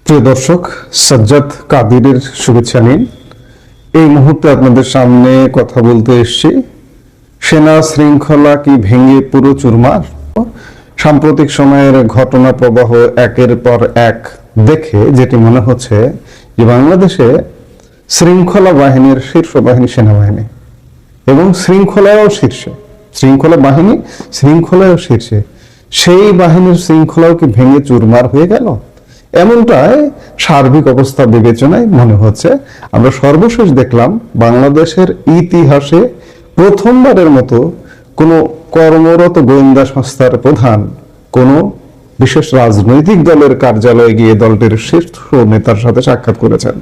প্রিয় দর্শক, সাজ্জাদ কাদিরের শুভেচ্ছা নিন। এই মুহূর্তে আপনাদের সামনে কথা বলতে এসেছি সেনা শৃঙ্খলা কি ভেঙে পুরো চুরমার। সাম্প্রতিক সময়ের ঘটনা প্রবাহ একের পর এক দেখে যেটি মনে হচ্ছে যে বাংলাদেশে শৃঙ্খলা বাহিনীর শীর্ষ বাহিনী সেনাবাহিনী এবং শৃঙ্খলাও শীর্ষে সেই বাহিনীর শৃঙ্খলাও কি ভেঙে চুরমার হয়ে গেল, এমনটাই সার্বিক অবস্থা বিবেচনায় মনে হচ্ছে। আমরা সর্বশেষ দেখলাম বাংলাদেশের ইতিহাসে প্রথমবারের মতো কোনো কর্মরত গোয়েন্দা সংস্থার প্রধান কোনো বিশেষ রাজনৈতিক দলের কার্যালয়ে গিয়ে দলটির শীর্ষ নেতার সাথে সাক্ষাৎ করেছেন।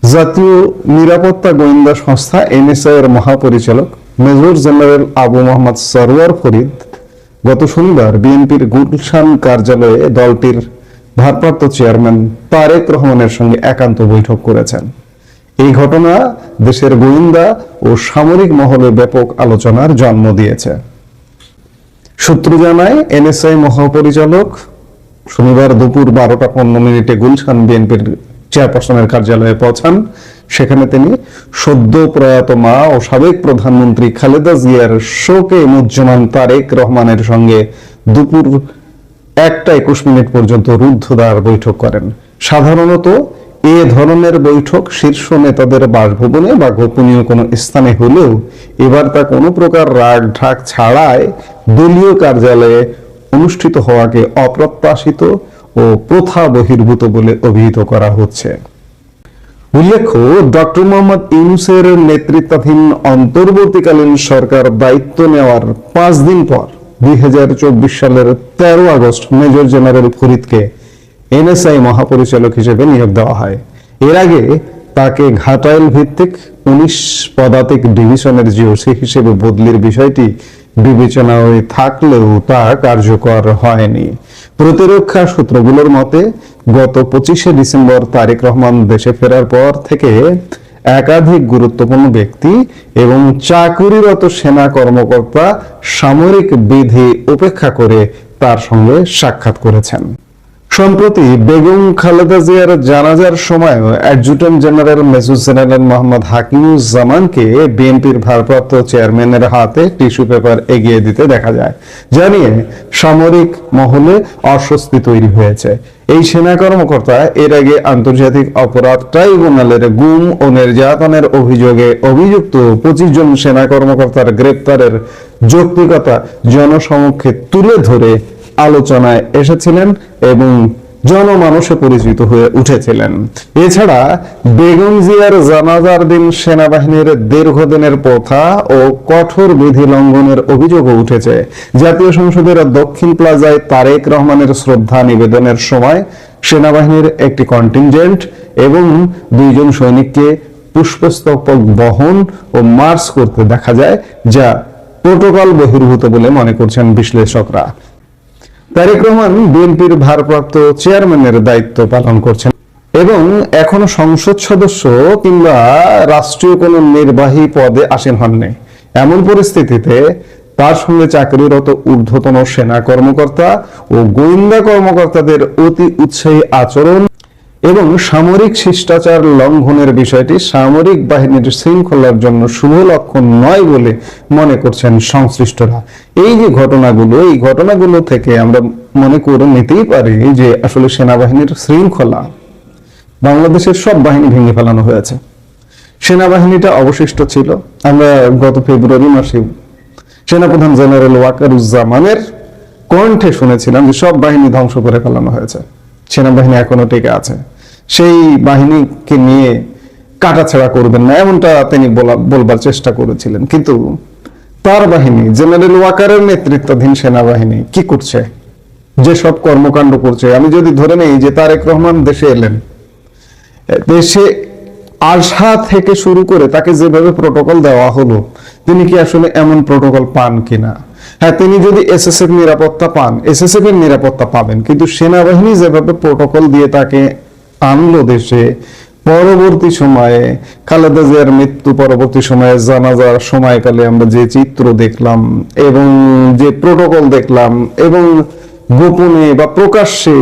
জাতীয় নিরাপত্তা গোয়েন্দা সংস্থা এনএসআই এর মহাপরিচালক মেজর জেনারেল আবু মোহাম্মদ সরওয়ার ফরিদ গত শনিবার বিএনপির গুলশান কার্যালয়ে দলটির ভারপ্রাপ্ত চেয়ারম্যান তারেক রহমানের সঙ্গে একান্ত বৈঠক করেছেন। এই ঘটনা দেশের গোয়েন্দা ও সামরিক মহলে ব্যাপক আলোচনার জন্ম দিয়েছে। সূত্র জানায়, এনএসআই মহাপরিচালক শনিবার দুপুর 12টা 15 গুলশান বিএনপির চেয়ারপারসনের কার্যালয়ে পৌঁছান। সেখানে তিনি সদ্য প্রয়াত মা ও সাবেক প্রধানমন্ত্রী খালেদা জিয়ার শোকে মুহ্যমান তারেক রহমানের সঙ্গে দুপুর 1টা 21 পর্যন্ত রুদ্ধদ্বার বৈঠক করেন। সাধারণত এ ধরনের বৈঠক শীর্ষ নেতাদের বাসভবনে বা গোপনীয় কোনো স্থানে হলেও এবার তা কোনো প্রকার রাগ ঢাক ছাড়াই দলীয় কার্যালয়ে অনুষ্ঠিত হওয়াকে অপ্রত্যাশিত ও প্রথা বহির্ভূত বলে অভিহিত করা হচ্ছে। উল্লেখ্য, ডক্টর মোহাম্মদ ইউনূসের নেতৃত্বাধীন অন্তর্বর্তীকালীন সরকার দায়িত্ব নেওয়ার 5 দিন পর 2024 সালের 13 আগস্ট মেজর জেনারেল ফরিদকে এনএসআই মহাপরিচালক হিসেবে নিয়োগ দেওয়া হয়। এর আগে তাকে ঘাটাইল ভিত্তিক 19 পদাতিক ডিভিশনের জিওসি হিসেবে বদলির বিষয়টি বিবেচনায় থাকলেও তা কার্যকর হয়নি। প্রতিরক্ষা সূত্রগুলোর মতে গত 25শে ডিসেম্বর তারেক রহমান দেশে ফেরার পর থেকে একাধিক গুরুত্বপূর্ণ ব্যক্তি এবং চাকুরিরত সেনা কর্মকর্তা সামরিক বিধি উপেক্ষা করে তার সঙ্গে সাক্ষাৎ করেছেন। সম্প্রতি বেগম খালেদা জিয়ার জানাজার সময় adjutant general major general Mohammad হাকিমুজ্জামানকে বিএনপির ভারপ্রাপ্ত চেয়ারম্যানের হাতে টিস্যু পেপার এগিয়ে দিতে দেখা যায়, যা নিয়ে সামরিক মহলে অস্বস্তি তৈরি হয়েছে। এই সেনা কর্মকর্তা এর আগে আন্তর্জাতিক অপরাধ ট্রাইব্যুনালের গুম ও নির্যাতনের অভিযোগে অভিযুক্ত 25 জন সেনা কর্মকর্তার গ্রেপ্তারের যৌক্তিকতা জনসমক্ষে তুলে ধরে আলোচনায় এসেছিলেন এবং জনমানসে পরিচিত হয়ে উঠেছিলেন। এছাড়া বেগম জিয়ার জানাজার দিন সেনাবাহিনীর দীর্ঘদিনের প্রথা ও কঠোর বিধি লঙ্ঘনের অভিযোগও উঠেছে। জাতীয় সংসদের দক্ষিণ প্লাজায় তারেক রহমানের শ্রদ্ধা নিবেদনের সময় সেনাবাহিনীর একটি কন্টিনজেন্ট এবং 2 জন সৈনিককে পুষ্পস্তবক বহন ও মার্চ করতে দেখা যায়, যা প্রোটোকল বহির্ভূত বলে মনে করছেন বিশ্লেষকরা। তারেক রহমান বিএনপির ভারপ্রাপ্ত চেয়ারম্যানের দায়িত্ব পালন করছেন এবং এখনো সংসদ সদস্য কিংবা রাষ্ট্রীয় কোনো নির্বাহী পদে আসীন হননি। এমন পরিস্থিতিতে তার সঙ্গে চাকরিরত ঊর্ধ্বতন সেনা কর্মকর্তা ও গোয়েন্দা কর্মকর্তাদের অতি উৎসাহী আচরণ এবং সামরিক শিষ্টাচার লঙ্ঘনের বিষয়টি সামরিক বাহিনীর শৃঙ্খলার জন্য শুভ লক্ষণ নয় বলে মনে করছেন সংশ্লিষ্টরা। এই ঘটনাগুলো থেকে আমরা মনে করে নিতেই পারি যে আসলে সেনাবাহিনীর শৃঙ্খলা বাংলাদেশের সব বাহিনী ভেঙে ফেলানো হয়েছে। সেনাবাহিনীটা অবশিষ্ট ছিল। আমরা গত ফেব্রুয়ারি মাসে সেনাপ্রধান জেনারেল ওয়াকারুজ্জামানের কণ্ঠে শুনেছিলাম যে সব বাহিনী ধ্বংস করে ফেলানো হয়েছে, সেনাবাহিনী এখনো টিকে আছে, সেই বাহিনীকে নিয়ে কাটাছেড়া করবেন না, এমনটা তিনি বলবার চেষ্টা করেছিলেন। কিন্তু তার বাহিনী, জেনারেল ওয়াকারের নেতৃত্বাধীন সেনাবাহিনী কি করছে, যে সব কর্মকাণ্ড করছে, আমি যদি ধরে নেই যে তারেক রহমান দেশে এলেন, দেশে আসা থেকে শুরু করে তাকে যেভাবে প্রোটোকল দেওয়া হলো, তিনি কি আসলে এমন প্রোটোকল পান কিনা? হ্যাঁ, তিনি যদি এসএসএফ নিরাপত্তা পান, এসএসএফ এর নিরাপত্তা পাবেন, কিন্তু সেনাবাহিনী যেভাবে প্রোটোকল দিয়ে তাকে আনলো দেশে, পরবর্তী সময়ে খালেদা জিয়ার মৃত্যু পরবর্তী সময়ে জানাজার সময়কালে আমরা যে চিত্র দেখলাম এবং যে প্রোটোকল দেখলাম এবং গোপনে বা প্রকাশ্যে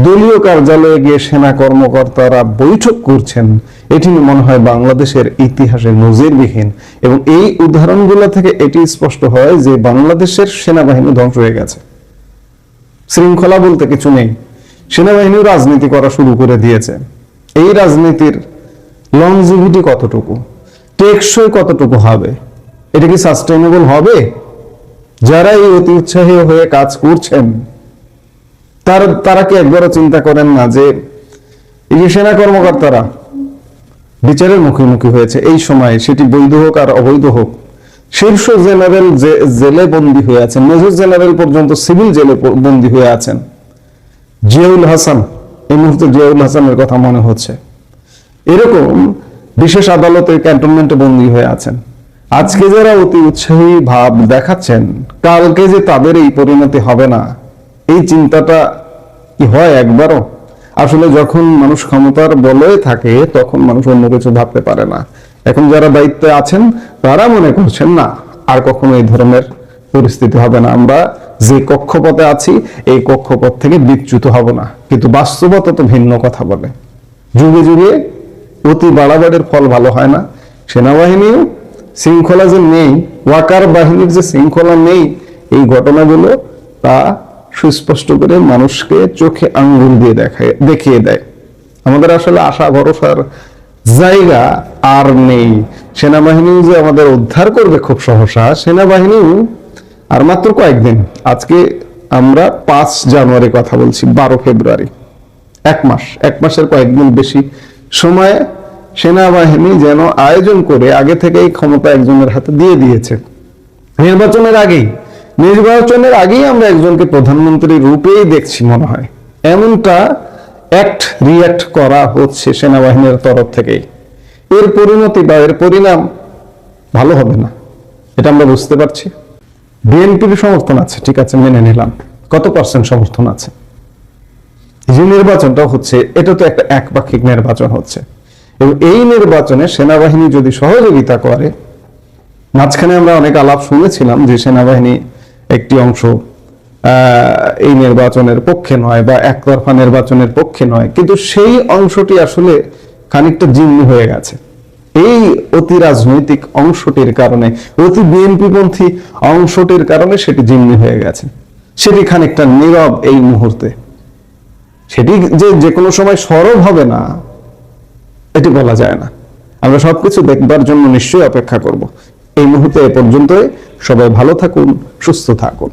দলীয় কার্যালয়ে গিয়ে সেনা কর্মকর্তারা বৈঠক করছেন, এটি মনে হয় বাংলাদেশের ইতিহাসে নজিরবিহীন। এবং এই উদাহরণগুলো থেকে এটি স্পষ্ট হয় যে বাংলাদেশের সেনাবাহিনী ধ্বংস হয়ে গেছে, শৃঙ্খলা বলতে কিছু নেই। সেনাবাহিনী রাজনীতি করা শুরু করে দিয়েছে। এই রাজনীতির লংজিভিটি কতটুকু, টেকসই কতটুকু হবে, এটা কি সাস্টেইনেবল হবে? যারা এই অতি উৎসাহী হয়ে কাজ করছেন তারা কি একবারও চিন্তা করেন না যে এই যে সেনা কর্মকর্তারা বিচারের মুখোমুখি হয়েছে এই সময়, সেটি বৈধ হোক আর অবৈধ হোক, শীর্ষ জেনারেল জেলে বন্দী হয়ে আছেন, মেজর জেনারেল পর্যন্ত সিভিল জেলে বন্দী হয়ে আছেন। জিয়াউল হাসান, এই মুহূর্তে জিয়াউল হাসানের কথা মনে হচ্ছে, এরকম বিশেষ আদালতের ক্যান্টনমেন্টে বন্দী হয়ে আছেন। আজকে যারা অতি উৎসাহী ভাব দেখাচ্ছেন, কালকে যে তাদের এই পরিণতি হবে না, এই চিন্তাটা কি হয় একবারও? আসলে যখন মানুষ ক্ষমতার বলয়ে থাকে তখন মানুষ অন্য কিছু ভাবতে পারে না। এখন যারা দায়িত্বে আছেন তারা মনে করছেন না, আর কখনো এই ধরনের পরিস্থিতি হবে না, আমরা যে কক্ষপথে আছি এই কক্ষপথ থেকে বিচ্যুত হব না। কিন্তু বাস্তবতা তো ভিন্ন কথা বলে। যুগে যুগে অতি বাড়াবাড়ির ফল ভালো হয় না। সেনাবাহিনীও শৃঙ্খলা যে নেই, ওয়াকার বাহিনীর যে শৃঙ্খলা নেই, এই ঘটনাগুলো তা সুস্পষ্ট করে মানুষকে চোখে আঙ্গুল দিয়ে দেখিয়ে দেয়। আমাদের আসলে আশা ভরসার জায়গা আর নেই। সেনাবাহিনী যে আমাদের উদ্ধার করবে খুব সহসা, সেনাবাহিনী আর মাত্র কয়েকদিন, আজকে আমরা 5 জানুয়ারি কথা বলছি, 12 ফেব্রুয়ারি, এক মাসের কয়েকদিন বেশি সময়ে সেনাবাহিনী যেন আয়োজন করে আগে থেকেই ক্ষমতা একজনের হাতে দিয়ে দিয়েছে। নির্বাচনের আগেই আমরা একজনকে প্রধানমন্ত্রী রূপেই দেখছি মনে হয়, এমনটা রিয়াক্ট করা হচ্ছে সেনাবাহিনীর তরফ থেকেই। এর পরিণতি বা এর পরিণাম ভালো হবে না, এটা আমরা বুঝতে পারছি। বিএনপির সমর্থন আছে, ঠিক আছে, মেনে নিলাম। কত % সমর্থন আছে? যে নির্বাচনটা হচ্ছে এটা তো একটা একপাক্ষিক নির্বাচন হচ্ছে, এবং এই নির্বাচনে সেনাবাহিনী যদি সহযোগিতা করে, মাঝখানে আমরা অনেক আলাপ শুনেছিলাম যে সেনাবাহিনী একটি অংশ এই নির্বাচনের পক্ষে নয় বা একতরফা নির্বাচনের পক্ষে নয়, কিন্তু সেই অংশটি আসলে খানিকটা জিম্মি হয়ে গেছে। এই অতি রাজনৈতিক অংশটির কারণে, অতি বিএনপি পন্থী অংশটির কারণে সেটি জিম্মি হয়ে গেছে। সেটি খানিকটা নীরব এই মুহূর্তে, সেটি যে কোনো সময় সরব হবে না এটি বলা যায় না। আমরা সবকিছু দেখবার জন্য নিশ্চয়ই অপেক্ষা করব। এই মুহূর্তে এ পর্যন্তই। সবাই ভালো থাকুন, সুস্থ থাকুন।